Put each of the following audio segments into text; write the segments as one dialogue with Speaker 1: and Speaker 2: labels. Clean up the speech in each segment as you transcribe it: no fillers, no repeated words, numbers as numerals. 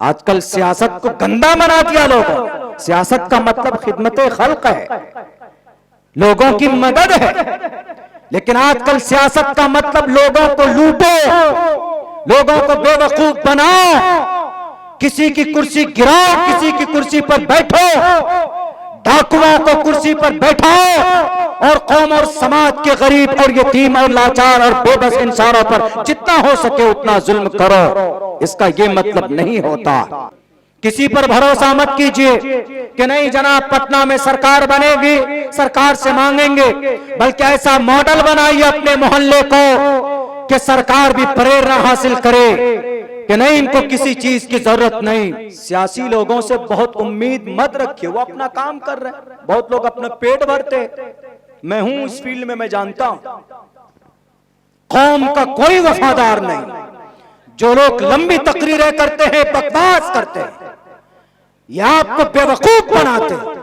Speaker 1: आजकल सियासत को गंदा बना दिया लोगों। सियासत का मतलब खिदमत खल्क है, लोगों की मदद है। लेकिन आजकल सियासत का मतलब लोगों को लूटो, लोगों को बेवकूफ बनाओ, किसी की कुर्सी गिराओ, किसी की कुर्सी पर बैठो, डाकुओं को कुर्सी पर बैठाओ और कौम और समाज के गरीब और यतीम और लाचार और बेबस इंसानों पर जितना हो सके उतना जुल्म करो। इसका ये मतलब नहीं होता। किसी पर भरोसा मत कीजिए कि नहीं जनाब पटना में सरकार बनेगी, सरकार से मांगेंगे, बल्कि ऐसा मॉडल बनाइए अपने मोहल्ले को कि सरकार भी प्रेरणा हासिल करे कि नहीं इनको किसी चीज की जरूरत नहीं। सियासी लोगों से बहुत उम्मीद मत रखिए, वो अपना काम कर रहे हैं। बहुत लोग अपना पेट भरते, मैं हूं इस फील्ड में, मैं जानता हूं। कौम का कोई वफादार नहीं। जो लोग लंबी तकरीरें करते हैं, बकवास करते हैं, या आपको बेवकूफ बनाते हैं।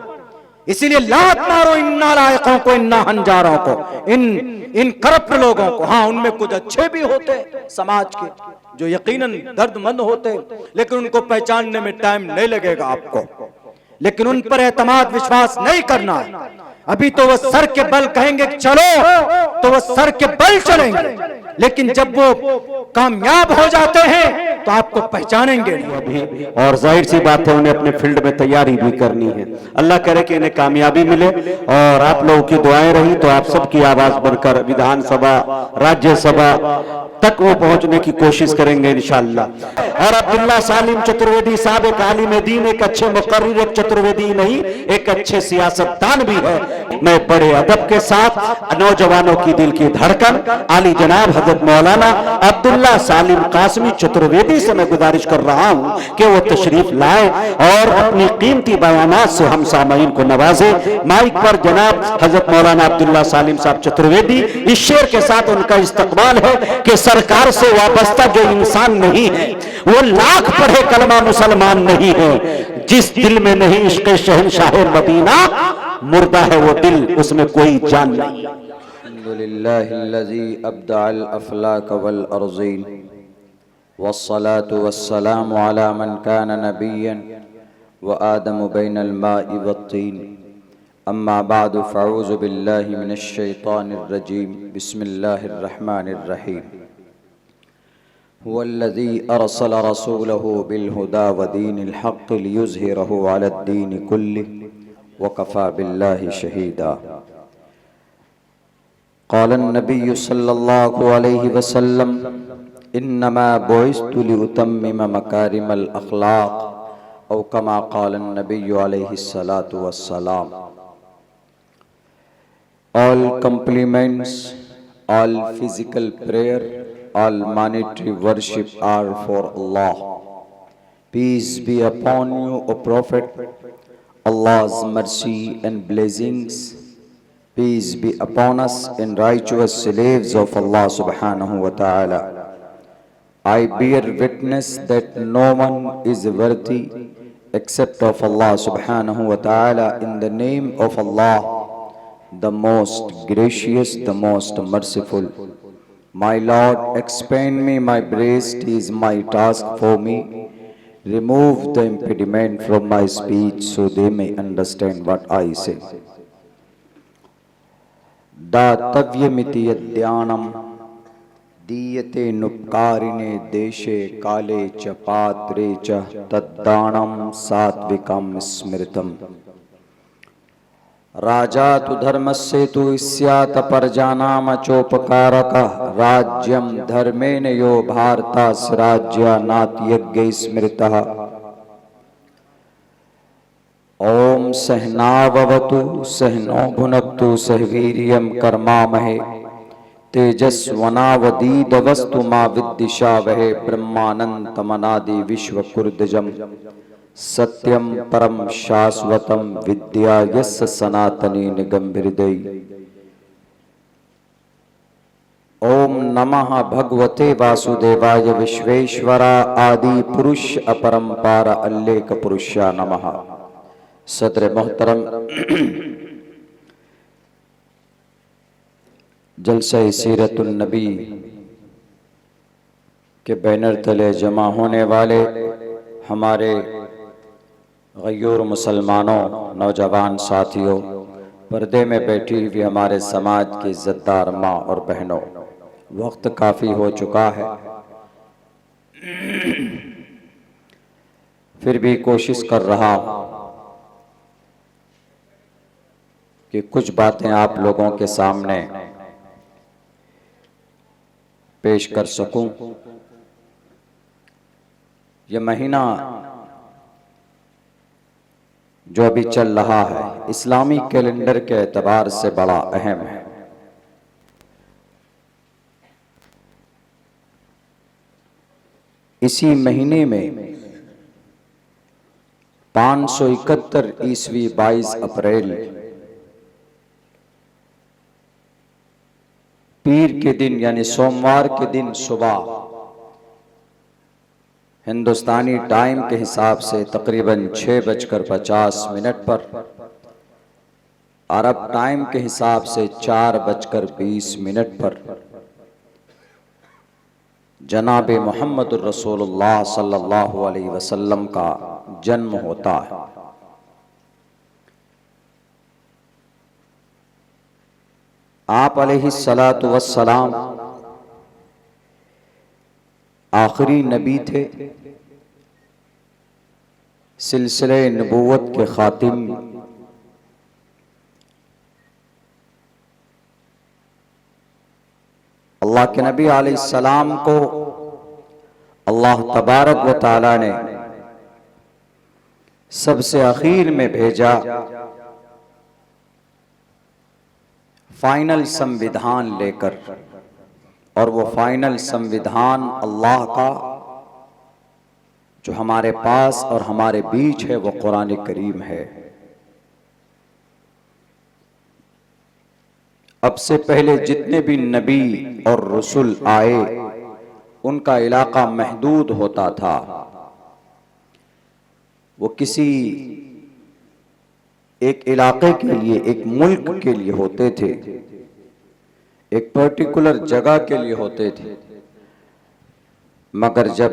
Speaker 1: इसीलिए लात मारो इन नालायकों को, इन नाहंजारों को, इन करप्ट लोगों को। हाँ, उनमें कुछ अच्छे भी होते समाज के जो यकीनन दर्दमंद होते, लेकिन उनको पहचानने में टाइम नहीं लगेगा आपको। लेकिन उन पर एतमाद विश्वास नहीं करना है। अभी तो वो सर के बल कहेंगे चलो, तो वो सर के बल चलेंगे, लेकिन जब वो कामयाब हो जाते हैं तो आपको पहचानेंगे नहीं।
Speaker 2: और जाहिर सी बात है उन्हें अपने फील्ड में तैयारी भी करनी है। अल्लाह करे कि इन्हें कामयाबी मिले। और आप लोगों की दुआएं रही तो आप सबकी आवाज बनकर विधानसभा, राज्यसभा तक वो पहुंचने की कोशिश करेंगे इंशाअल्लाह। और अब्दुल्ला सालिम चतुर्वेदी साहब एक आलिम दीन, एक अच्छे मुकर्रिर, एक चतुर्वेदी नहीं, एक अच्छे सियासतदान भी है। मैं बड़े अदब के साथ नौजवानों की दिल की धड़कन आली जनाब हजरत मौलाना अब्दुल्ला सालिम कासमी चतुर्वेदी से मैं गुजारिश कर रहा हूं कि वो तशरीफ लाए और अपनी कीमती बयानात से हम सामईन को नवाजे। माइक पर जनाब हजरत मौलाना अब्दुल्ला सालिम साहब चतुर्वेदी। इस शेर के साथ उनका इस्तकबाल है कि सरकार से वाबस्ता जो इंसान नहीं है वो लाख पढ़े कलमा मुसलमान नहीं है। जिस दिल में नहीं इश्क शहंशाह मदीना, मुर्दा है वो दिल, उसमें कोई जान नहीं।
Speaker 3: अल्हम्दुलिल्लाहिल्लज़ी अब्दअल अफ़लाक वल अर्ज़ीन वस्सलातु वस्सलामु अला मन कान नबिय्यन व आदमु बैनल माइ वत्तीन। अम्मा बादु फ़अऊज़ु बिल्लाहि मिनश शैतानिर रजीम। बिस्मिल्लाहिर रहमानिर रहीम। हुवल्लज़ी अरसल रसूलहु बिल हुदा व दीनिल हक़्क़ि लियुज़हिरहु अलद्दीनि कुल्लिहि व कफ़ा बिल्लाहि शहीदा। क़ाल अन्नबिय्यु सल्लल्लाहु अलैहि वसल्लम इन्नमा बुइस्तु लिउतम्मिम मकारिमल अख़लाक़ औ कमा क़ाल अन्नबिय्यु अलैहि सलातु वस्सलाम। All compliments, all physical prayer, all monetary worship are for Allah. Peace be upon you, O Prophet. Allah's mercy and blessings. Peace be upon us and righteous slaves of Allah subhanahu wa ta'ala. I bear witness that no one is worthy except of Allah subhanahu wa ta'ala. In the name of Allah, the most gracious, the most merciful. My Lord, expand me my breast is my task for me. Remove the impediment from my speech so they may understand what I say. दातव्यमिति यद्यानम दीयते नुपकारिणे देशे काले च पात्रे च तद्दानम सात्विकम स्मृतम। राजा तु धर्मस्य तु स्यात् परजानाम चोपकारकः। राज्यं धर्मेण यो भारतस्य राज्यानात् यज्ञैः स्मृतः। ओम सहनाववतु सहनो भुनक्तु सह वीर्यं कर्मामहे तेजस्वनावधीतमस्तु मा विद्विषावहे। ब्रह्मानन्दमनादि विश्वकुर्दजम् सत्यम परम शाश्वतम विद्या यस्य सनातनी निगम हृदय। ओम नमः भगवते वासुदेवाय विश्वेश्वरा आदि पुरुष अपरंपार अल्लेख पुरुषा नमः। सदर मोहतरम जलसा सीरतुन नबी के बैनर तले जमा होने वाले हमारे गयूर मुसलमानों, नौजवान साथियों, पर्दे में बैठी हुई हमारे समाज की इज्जतदार माँ और बहनों, वक्त काफ़ी हो चुका है, फिर भी कोशिश कर रहा हूँ कि कुछ बातें आप लोगों के सामने पेश कर सकूं। ये महीना जो अभी चल रहा है इस्लामी कैलेंडर के एतबार से बड़ा अहम है। इसी महीने में 571 ईस्वी 22 अप्रैल पीर के दिन यानी सोमवार के दिन सुबह हिंदुस्तानी टाइम के हिसाब से तकरीबन 6:50 पर, अरब टाइम के हिसाब से 4:20 पर जनाबे मोहम्मदुर रसूलुल्लाह सल्लल्लाहु अलैहि वसल्लम का जन्म होता है। आप अलैहिस्सलातु वस्सलाम आखिरी नबी थे, सिलसिले नबूवत के खातिम, अल्लाह के नबी अलैहिस्सलाम को अल्लाह तबारक व तआला ने सबसे आखिर में भेजा फाइनल संविधान लेकर, और वो फाइनल संविधान अल्लाह का जो हमारे पास और हमारे बीच है वो कुरान करीम है। अब से पहले जितने भी नबी और रसूल आए उनका इलाका महदूद होता था, वो किसी एक इलाके के लिए, एक मुल्क के लिए होते थे, एक पर्टिकुलर जगह के लिए होते थे। मगर जब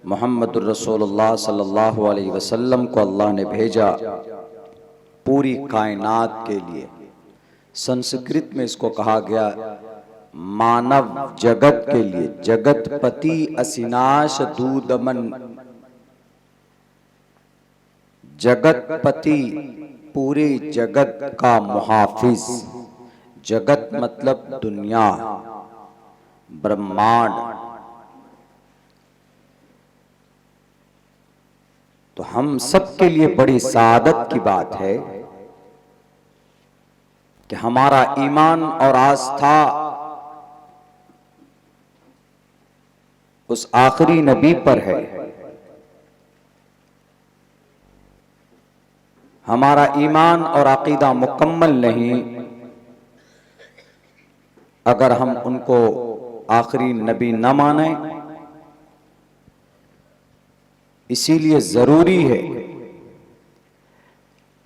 Speaker 3: मोहम्मदुर रसूलुल्लाह सल्लल्लाहु अलैहि वसल्लम को अल्लाह ने भेजा पूरी कायनात के लिए, संस्कृत में इसको कहा गया मानव जगत के लिए, जगतपति असिनाश दूदमन, जगतपति पूरे जगत का मुहाफिज। जगत मतलब दुनिया, ब्रह्मांड। तो हम सब के लिए बड़ी सादत की बात है कि हमारा ईमान और आस्था उस आखिरी नबी पर है। हमारा ईमान और अकीदा मुकम्मल नहीं अगर हम उनको आखिरी नबी न माने। इसीलिए जरूरी है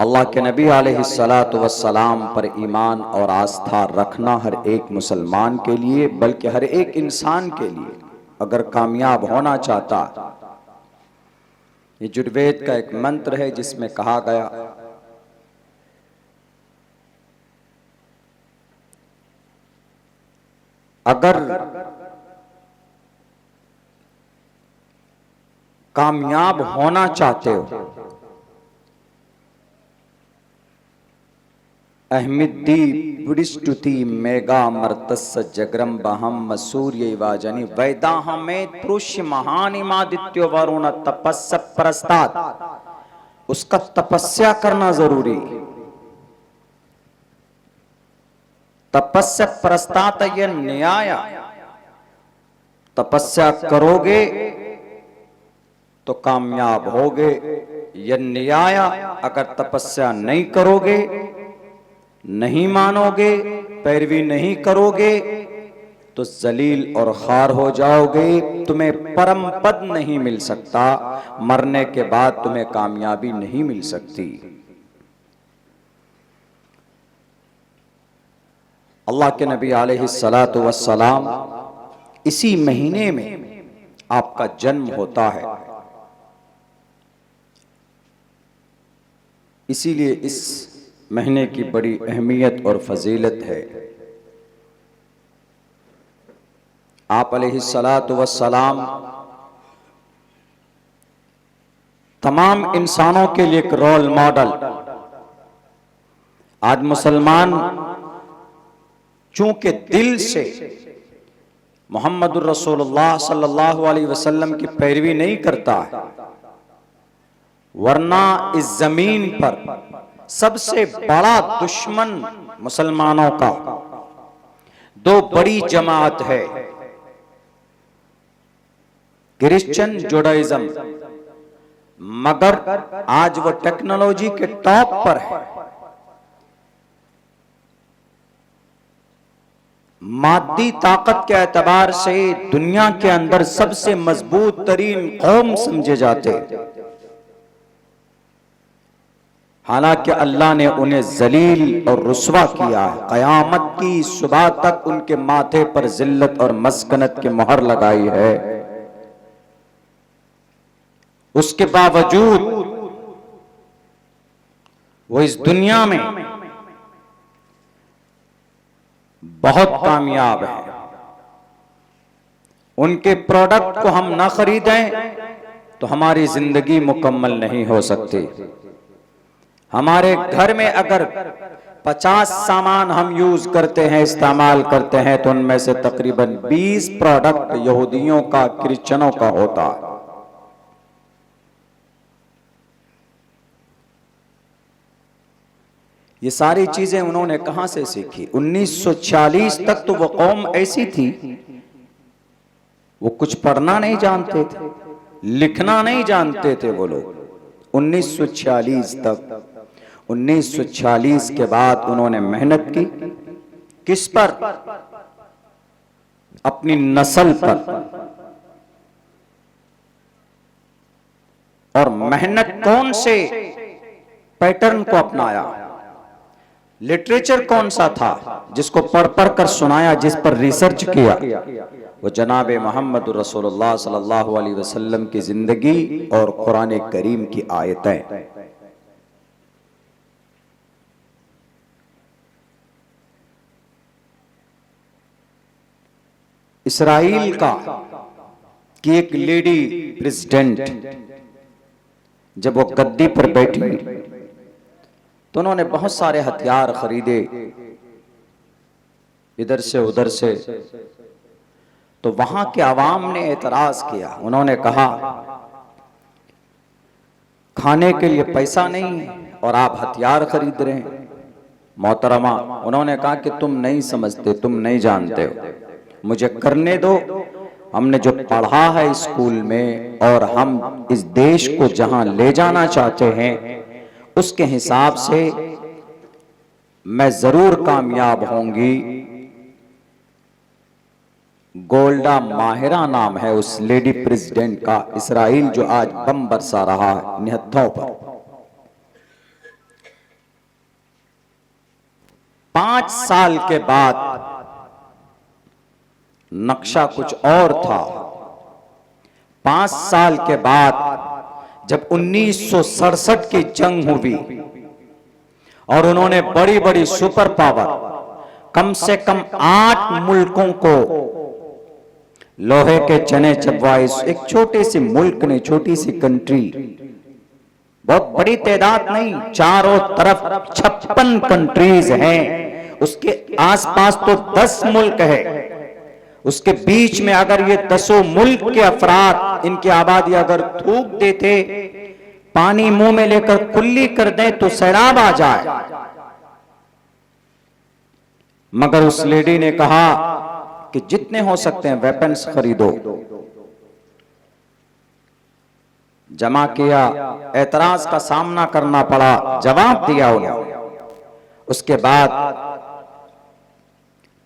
Speaker 3: अल्लाह के नबी अलैहिस्सलातु वस्सलाम पर ईमान और आस्था रखना हर एक मुसलमान के लिए, बल्कि हर एक इंसान के लिए अगर कामयाब होना चाहता। ये जुर्वेद का एक मंत्र है जिसमें कहा गया अगर कामयाब होना चाहते हो, अहमिदी पुरिष्टुति मेगा मर्तस जगरम बहम मसूर्य वाजनी वैदाह में पुरुष महानिमादित्य वरुण तपस्या प्रस्ताद। उसका तपस्या करना जरूरी। तपस्या प्रस्तात यह न्याय, तपस्या करोगे तो कामयाब होगे। यह न्याय अगर तपस्या नहीं करोगे, नहीं मानोगे, पैरवी नहीं करोगे तो जलील और खार हो जाओगे। तुम्हें परम पद नहीं मिल सकता, मरने के बाद तुम्हें कामयाबी नहीं मिल सकती। अल्लाह के नबी अलैहिस्सलातु वस्सलाम इसी महीने में आपका जन्म होता है। इसीलिए इस महीने की बड़ी अहमियत और फजीलत है। आप अलैहिस्सलातु वस्सलाम तमाम इंसानों के लिए एक रोल मॉडल। आज मुसलमान चूंकि दिल से मोहम्मदुर रसूलुल्लाह सल्लल्लाहु अलैहि वसल्लम की पैरवी नहीं करता है, वरना इस जमीन पर सबसे बड़ा दुश्मन मुसलमानों का दो बड़ी जमात है, क्रिश्चियन जुडाइज्म। मगर आज वो टेक्नोलॉजी के टॉप पर है, मादी ताकत के एतबार से दुनिया के अंदर सबसे मजबूत तरीन कौम समझे जाते, हालांकि अल्लाह ने उन्हें जलील और रुस्वा किया है। कयामत की सुबह तक उनके माथे पर जिल्लत और मस्कनत की मोहर लगाई है। उसके बावजूद वो इस दुनिया में बहुत कामयाब है। उनके प्रोडक्ट को हम ना खरीदें तो हमारी जिंदगी मुकम्मल नहीं हो सकती। हमारे घर में अगर 50 सामान हम यूज करते हैं, इस्तेमाल करते हैं, तो उनमें से तकरीबन 20 प्रोडक्ट यहूदियों का, क्रिश्चियनों का होता है। ये सारी चीजें उन्होंने कहां से सीखी? 1946 तक तो वो कौम ऐसी थी, वो कुछ पढ़ना नहीं जानते थे, लिखना नहीं जानते थे वो लोग। 1946 तक, 1946 के बाद उन्होंने मेहनत की। किस पर? अपनी नस्ल पर। और मेहनत कौन से पैटर्न को अपनाया? लिटरेचर कौन सा था जिसको पढ़ पढ़ कर सुनाया, जिस पर रिसर्च किया? वो जनाब मोहम्मद रसूलुल्लाह सल्लल्लाहु अलैहि वसल्लम की जिंदगी और कुरान करीम की आयतें। इसराइल का की एक लेडी प्रेसिडेंट जब वो गद्दी पर बैठी तो उन्होंने बहुत सारे हथियार खरीदे इधर से उधर से। तो वहां के आवाम ने एतराज किया। उन्होंने कहा खाने के लिए पैसा नहीं है और आप हथियार खरीद रहे हैं। मोहतरमा, उन्होंने कहा कि तुम नहीं समझते, तुम नहीं जानते हो, मुझे करने दो। हमने जो पढ़ा है स्कूल में और हम इस देश को जहां ले जाना चाहते हैं उसके हिसाब से मैं जरूर कामयाब होंगी। गोल्डा माहिरा नाम है उस लेडी प्रेसिडेंट का। इसराइल जो आज बम बरसा रहा है निहत्थों पर। 5 साल के बाद नक्शा कुछ और था। 5 साल के बाद जब 1967 की जंग हुई और उन्होंने बड़ी बड़ी सुपर पावर, कम से कम 8 मुल्कों को लोहे के चने चबवाए। एक छोटे से मुल्क ने, छोटी सी कंट्री, बहुत बड़ी तादाद नहीं, चारों तरफ 56 कंट्रीज हैं, उसके आसपास तो 10 मुल्क है। उसके बीच में अगर ये 10 मुल्क के अफराद, इनकी आबादी अगर थूक देते, पानी मुंह में लेकर कुल्ली कर दें तो सैलाब आ जाए। मगर उस लेडी ने कहा कि जितने हो सकते हैं वेपन्स खरीदो। जमा किया, एतराज का सामना करना पड़ा, जवाब दिया उन्होंने। उसके बाद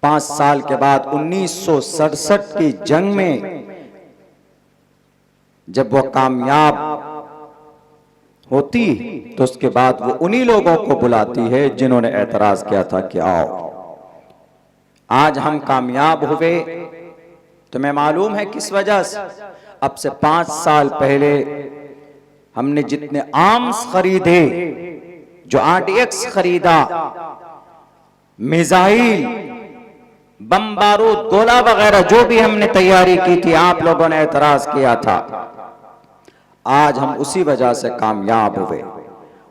Speaker 3: 5 साल के बाद 1967 की जंग में जब वो कामयाब होती तो उसके बाद वो उन्हीं लोगों को बुलाती है जिन्होंने एतराज किया था कि आओ। आज हम कामयाब हुए, तुम्हें मालूम है किस वजह से? अब से 5 साल पहले हमने जितने आर्म्स खरीदे जो RDX खरीदा, मिसाइल, बम बारूद, गोला वगैरह जो भी हमने तैयारी की थी, आप लोगों ने एतराज किया था। आज हम उसी वजह से कामयाब हुए।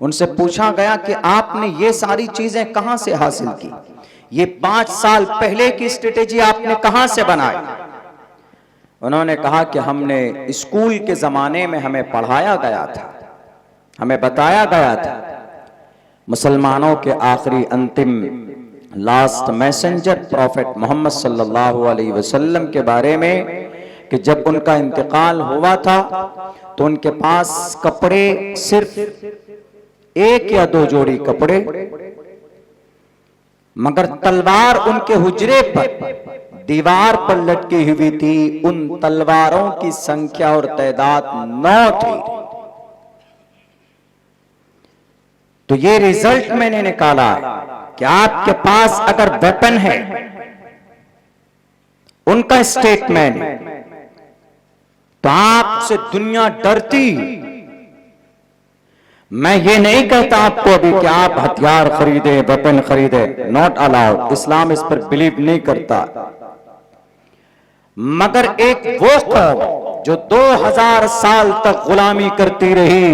Speaker 3: उनसे पूछा गया कि आपने ये सारी चीजें कहां से हासिल की, ये 5 साल पहले की स्ट्रेटेजी आपने कहां से बनाई? उन्होंने कहा कि हमने स्कूल के जमाने में हमें पढ़ाया गया था, हमें बताया गया था मुसलमानों के आखिरी अंतिम लास्ट मैसेंजर प्रॉफिट मोहम्मद सल्लल्लाहु अलैहि वसल्लम के बारे में कि जब उनका इंतकाल हुआ था तो उनके पास कपड़े सिर्फ 1 या 2 जोड़ी कपड़े, मगर तलवार उनके हुजरे पर दीवार पर लटकी हुई थी। उन तलवारों की संख्या और तादाद 9 थी। तो ये रिजल्ट मैंने निकाला कि आपके पास अगर वेपन है, उनका स्टेटमेंट, तो आपसे दुनिया डरती। मैं ये नहीं कहता आपको अभी कि आप हथियार खरीदे, वेपन खरीदे, नॉट अलाउड, इस्लाम इस पर बिलीव नहीं करता। मगर एक वो कौम जो 2000 साल तक गुलामी करती रही,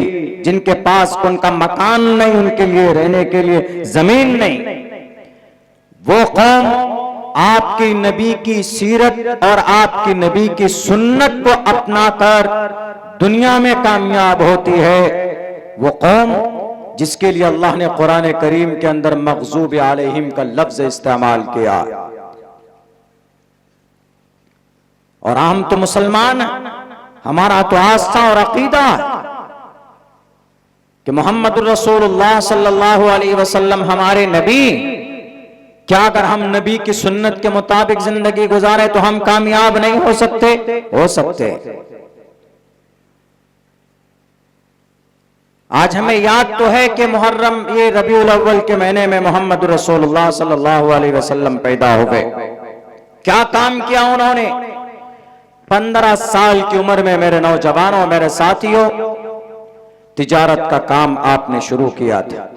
Speaker 3: जिनके पास उनका मकान नहीं, उनके लिए रहने के लिए जमीन नहीं, वो कौम आपकी नबी की सीरत और आपकी नबी की सुन्नत को अपनाकर दुनिया में कामयाब होती है। वो कौम जिसके लिए अल्लाह ने कुरान करीम के अंदर मग़ज़ूब अलैहिम का लफ्ज इस्तेमाल किया। और हम तो मुसलमान हैं, हमारा तो आस्था और अकीदा है कि मोहम्मद रसूलुल्लाह सल्लल्लाहु अलैहि वसल्लम हमारे नबी। क्या अगर हम नबी की सुन्नत के मुताबिक जिंदगी गुजारे तो हम कामयाब नहीं हो सकते? हो सकते। आज हमें याद तो है कि मुहर्रम, ये रबीउल अव्वल के महीने में मोहम्मद रसूलुल्लाह सल्लल्लाहु अलैहि वसल्लम पैदा हो गए। क्या काम किया उन्होंने? 15 साल की उम्र में मेरे नौजवानों, मेरे साथियों, तिजारत का काम आपने शुरू किया था।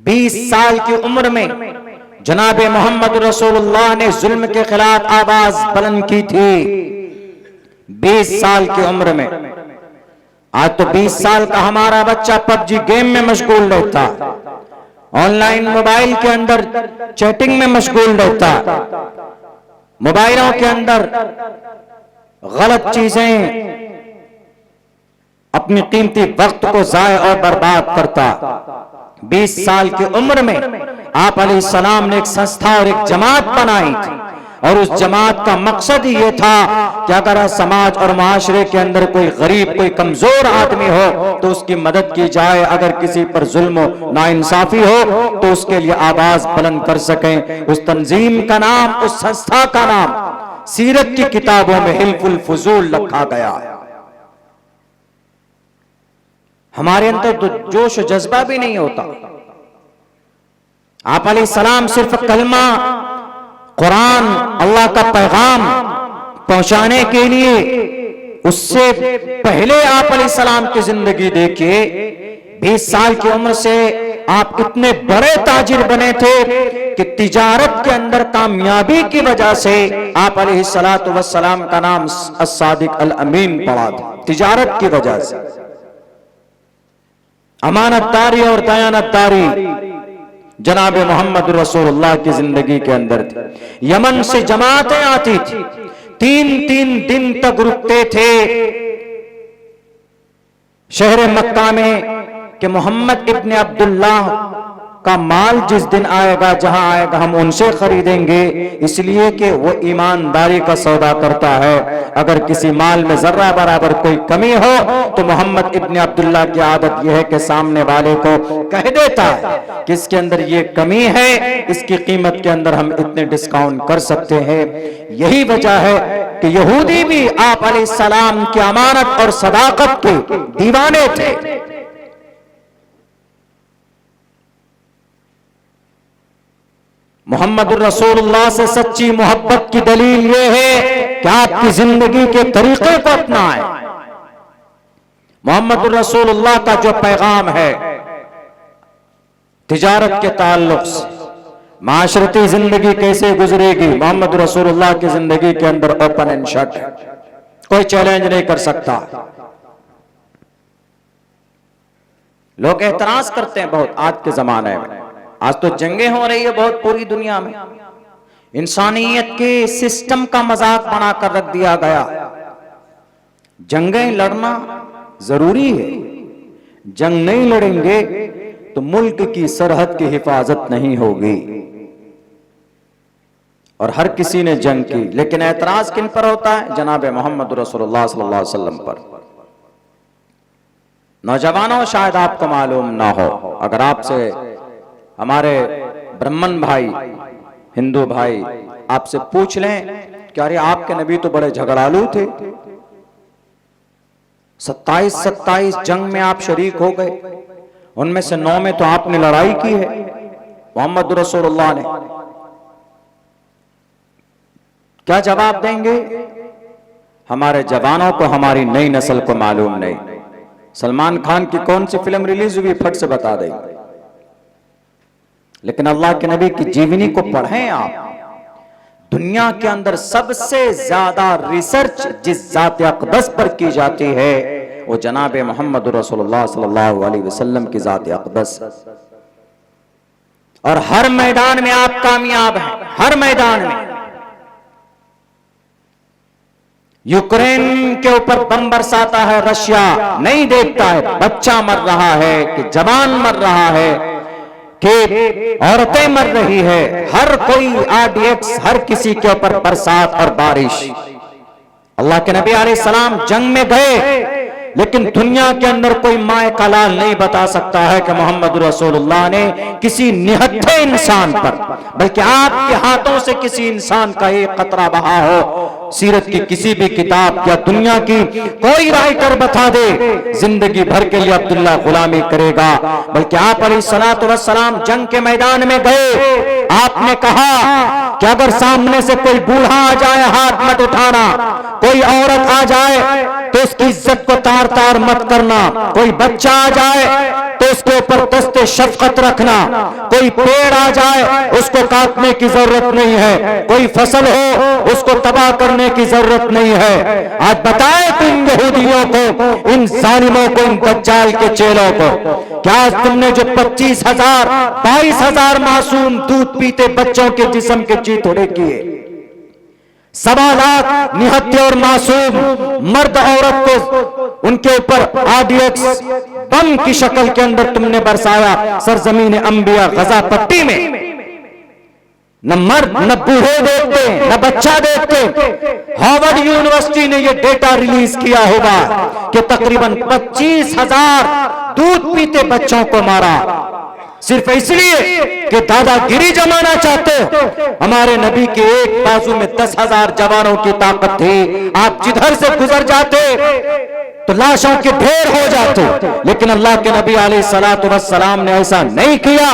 Speaker 3: 20 साल की उम्र में जनाब मोहम्मद रसूलुल्लाह ने जुल्म के खिलाफ आवाज बुलंद की थी। 20 साल की उम्र में। आज तो 20 साल का हमारा बच्चा पबजी गेम में मशगूल रहता, ऑनलाइन मोबाइल के अंदर चैटिंग में मशगूल रहता, मोबाइलों के अंदर गलत चीजें, अपनी कीमती वक्त को जाया और बर्बाद करता। 20 साल की उम्र में आप अलैहिस्सलाम ने एक संस्था और एक जमात बनाई थी, और उस जमात का मकसद ही ये था कि अगर समाज और माशरे के अंदर कोई गरीब, कोई कमजोर आदमी हो तो उसकी मदद की जाए, अगर किसी पर जुल्म नाइंसाफी हो तो उसके लिए आवाज बुलंद कर सकें। उस तंजीम का नाम, उस संस्था का नाम सीरत की किताबों में हिल्फुल फुजूल रखा गया। हमारे अंदर तो जोश जज्बा भी नहीं होता। आप अलैहिस्सलाम सिर्फ कलमा, कुरान, अल्लाह का पैगाम पहुंचाने के लिए, उससे पहले आप अलैहिस्सलाम की जिंदगी देखिए। 20 साल की उम्र से आप इतने बड़े ताजिर बने थे कि तिजारत के अंदर कामयाबी की वजह से आप अलैहिस्सलातु वस्सलाम का नाम as-सादिक अल-अमीन पड़ा था। तिजारत की वजह से अमानतदारी और दयानतदारी जनाब मोहम्मद रसूलुल्लाह की जिंदगी के अंदर थी। यमन से जमातें आती थी, 3-3 दिन तक रुकते थे शहर मक्का में कि मोहम्मद इब्ने अब्दुल्लाह का माल जिस दिन आएगा, जहां आएगा, हम उनसे खरीदेंगे, इसलिए कि वो ईमानदारी का सौदा करता है। अगर किसी माल में जर्रा बराबर कोई कमी हो तो मोहम्मद इब्ने अब्दुल्लाह की आदत यह है कि सामने वाले को कह देता है कि इसके अंदर ये कमी है, इसकी कीमत के अंदर हम इतने डिस्काउंट कर सकते हैं। यही वजह है कि यहूदी भी आप अलैहिस्सलाम की अमानत और सदाकत के दीवाने थे। मोहम्मद रसूलुल्लाह से सच्ची मोहब्बत की दलील यह है कि आपकी जिंदगी के तरीके को अपनाएं। मोहम्मद रसूलुल्लाह का जो पैगाम है,
Speaker 1: तिजारत के ताल्लुक से माशरती जिंदगी कैसे गुजरेगी, मोहम्मद रसूलुल्लाह की जिंदगी के अंदर ओपन एंड शट, कोई चैलेंज नहीं कर सकता। लोग एतराज करते हैं बहुत आज के जमाने में, आज तो जंगें हो रही है बहुत पूरी दुनिया में, इंसानियत के सिस्टम का मजाक बनाकर रख दिया गया। जंगें लड़ना जरूरी है, जंग नहीं लड़ेंगे तो मुल्क की सरहद की हिफाजत नहीं होगी। और हर किसी ने जंग की, लेकिन एतराज किन पर होता है? जनाब मोहम्मद रसूलुल्लाह सल्लल्लाहु अलैहि वसल्लम पर। नौजवानों, शायद आपको मालूम ना हो, अगर आपसे हमारे ब्राह्मण भाई, हिंदू भाई आपसे पूछ लें कि अरे आपके नबी तो बड़े झगड़ालू थे, 27 जंग में आप शरीक हो गए, उनमें से 9 में तो आपने लड़ाई की है मोहम्मद रसूलुल्लाह ने, क्या जवाब देंगे? हमारे जवानों को हमारी नई नस्ल को मालूम नहीं। सलमान खान की कौन सी फिल्म रिलीज हुई फट से बता देंगे, लेकिन अल्लाह के नबी की जीवनी को पढ़ें आप। दुनिया के अंदर सबसे ज्यादा रिसर्च जिस जात अक़दस पर की जाती है वो जनाब मोहम्मद रसूलुल्लाह सल्लल्लाहु अलैहि वसल्लम की जात अक़दस। और हर मैदान में आप कामयाब हैं, हर मैदान में। यूक्रेन के ऊपर बम बरसाता है रशिया, नहीं देखता है बच्चा मर रहा है कि जवान मर रहा है कि औरतें मर रही है, हर कोई RDX, हर किसी के ऊपर बरसात और बारिश। अल्लाह के नबी अलैहिस्सलाम जंग में गए, लेकिन दुनिया के अंदर कोई माए का लाल नहीं बता सकता है कि मोहम्मद रसूलुल्लाह ने किसी निहत्थे इंसान पर, बल्कि आपके हाथों से किसी इंसान का एक कतरा बहा हो। सीरत की किसी भी किताब या दुनिया की कोई राइटर बता दे जिंदगी भर के लिए अब्दुल्ला गुलामी करेगा, बल्कि आप अलैहिस्सलातु वस्सलाम जंग के मैदान में गए, आपने कहा कि अगर सामने से कोई बूढ़ा आ जाए हाथ मत उठाना, कोई औरत आ जाए तो उसकी इज्जत को तार तार मत करना, कोई बच्चा आ जाए तो उसके ऊपर दस्ते शफकत रखना, कोई पेड़ आ जाए उसको काटने की जरूरत नहीं है, कोई फसल हो उसको तबाह करने की जरूरत नहीं है। आज बताए तुम यहूदियों को, इन जालिमों को, इन दज्जाल के चेलों को, क्या आज तुमने जो 25,000 22,000 मासूम दूध पीते बच्चों के जिस्म के चीथड़े किए, 1.25 लाख निहत्थे और मासूम मर्द औरत को उनके ऊपर RDX बम की शक्ल के अंदर तुमने बरसाया सरजमीन अंबिया गजा पट्टी में, न मर्द न बूढ़े देखते न बच्चा देखते। हार्वर्ड यूनिवर्सिटी ने यह डेटा रिलीज किया होगा कि तकरीबन 25,000 दूध पीते बच्चों को मारा, सिर्फ इसलिए कि दादागिरी जमाना चाहते हो। हमारे नबी के एक बाजू में 10,000 जवानों की ताकत थी, आप जिधर से गुजर जाते तो लाशों के ढेर हो जाते, लेकिन अल्लाह के नबी अलैहिस्सलातु वस्सलाम ने ऐसा नहीं किया।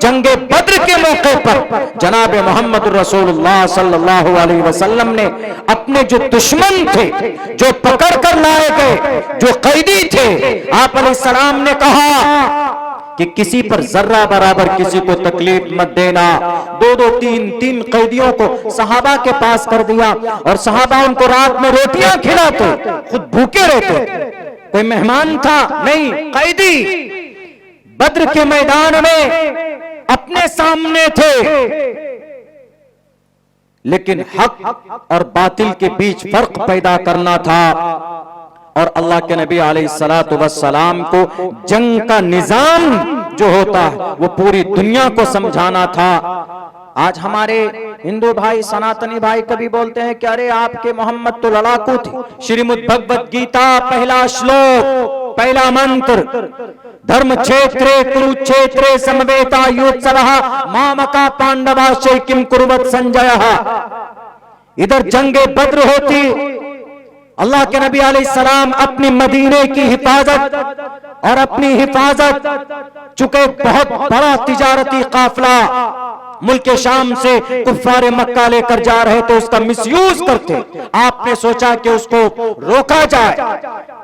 Speaker 1: जंगे बद्र के मौके पर जनाब मोहम्मद रसूलुल्लाह सल्लल्लाहु अलैहि वसल्लम ने अपने जो दुश्मन थे, जो पकड़ कर लाए गए, जो कैदी थे, आप अलैहिस्सलाम ने कहा कि किसी पर जर्रा बराबर किसी को तकलीफ मत देना। 2-2 3-3 कैदियों को सहाबा के पास कर दिया और सहाबा उनको रात में रोटियां खिलाते, खुद भूखे रहते। कोई मेहमान था नहीं, कैदी बद्र के मैदान में अपने सामने थे, लेकिन हक और बातिल के बीच फर्क पैदा करना था और अल्लाह के नबी अलैहिस्सलातु वस्सलाम को जंग का निजाम जो होता है वो पूरी दुनिया को समझाना था। आज हमारे हिंदू भाई, सनातनी भाई कभी बोलते हैं कि अरे आपके मोहम्मद तो लड़ाकू थे। श्रीमद् भगवत गीता पहला श्लोक, पहला मंत्र, धर्म क्षेत्रे कुरुक्षेत्रे समवेता युत्सवः मामका पांडवाश्चै किम कुर्वत संजयः। इधर जंगे बद्र होती, अल्लाह के नबी अलैहिस्सलाम अपनी मदीने की हिफाजत और अपनी हिफाजत, चूंकि बहुत बड़ा तिजारती काफिला मुल्क शाम से कुफ्फार मक्का लेकर जा रहे थे, उसका मिसयूज करते। आपने सोचा कि उसको रोका जाए।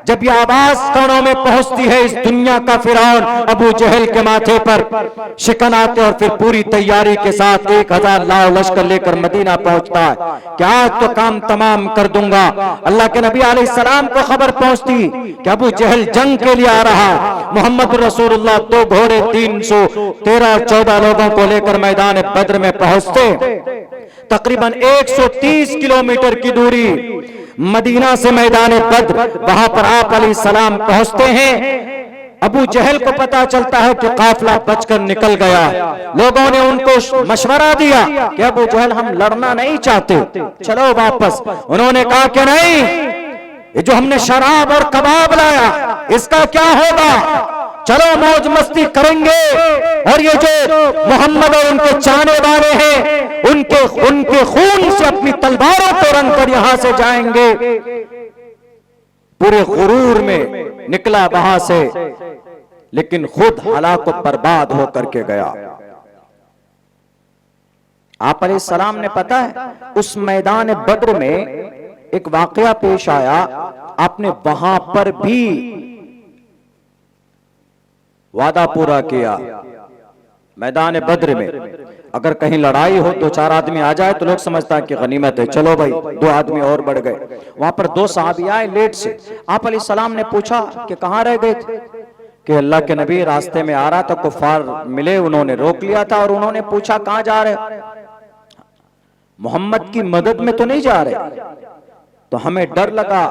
Speaker 1: जब ये आवाज कानों में पहुंचती है, इस दुनिया का फिरौन अबू जहल के माथे पर शिकन आते और फिर पूरी तैयारी के साथ 1000 लाव लश्कर लेकर मदीना पहुंचता है कि आज तो काम तमाम कर दूंगा। अल्लाह के नबी अलैहिस्सलाम को खबर पहुंचती कि अबू जहल जंग के लिए आ रहा है। मोहम्मद रसूलुल्लाह 2 घोड़े 313-14 लोगों को लेकर मैदान बद्र में पहुंचते। तकरीबन 130 किलोमीटर की दूरी मदीना से मैदान बद्र, वहां पर आप अलैहिस्सलाम पहुंचते हैं। अबू जहल को पता चलता है कि काफिला बचकर निकल गया। लोगों ने उनको मशवरा दिया कि अबू जहल हम लड़ना नहीं चाहते, चलो वापस। उन्होंने कहा कि नहीं, ये जो हमने शराब और कबाब लाया इसका क्या होगा, चलो मौज मस्ती करेंगे। और ये जो मोहम्मद और उनके चाहने वाले हैं उनके खून से अपनी तलवारों को रंग कर यहां से जाएंगे। पूरे गुरूर में निकला वहां से, लेकिन खुद हलाक बर्बाद होकर के गया। आप अलैहिस्सलाम ने पता है उस मैदान बद्र में एक वाकया पेश आया, आपने वहां पर भी वादा पूरा किया। मैदान बद्र में अगर कहीं लड़ाई हो, 2-4 आदमी आ जाए तो लोग समझता है कि गनीमत है, चलो भाई 2 आदमी और बढ़ गए। वहां पर 2 सहाबी आए लेट से। आप अलैहिस्सलाम ने पूछा कि कहां रह गए थे, कि अल्लाह के नबी रास्ते में आ रहा था, कुफार मिले, उन्होंने रोक लिया था और उन्होंने पूछा कहां जा रहे, मोहम्मद की मदद में तो नहीं जा रहे। तो हमें डर लगा,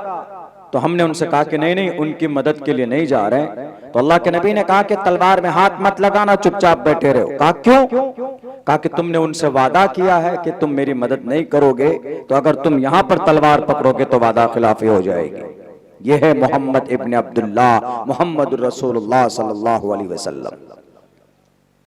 Speaker 1: तो हमने उनसे कहा कि नहीं नहीं, उनकी मदद के लिए नहीं जा रहे। तो अल्लाह के नबी ने कहा कि तलवार में हाथ मत लगाना, चुपचाप बैठे रहो। कहा क्यों? कहा कि तुमने उनसे वादा किया है कि तुम मेरी मदद नहीं करोगे, तो अगर तुम यहां पर तलवार पकड़ोगे तो वादा खिलाफी हो जाएगी। यह है मोहम्मद इब्न अब्दुल्लाह, मोहम्मद रसूलुल्लाह सल्लल्लाहु अलैहि वसल्लम।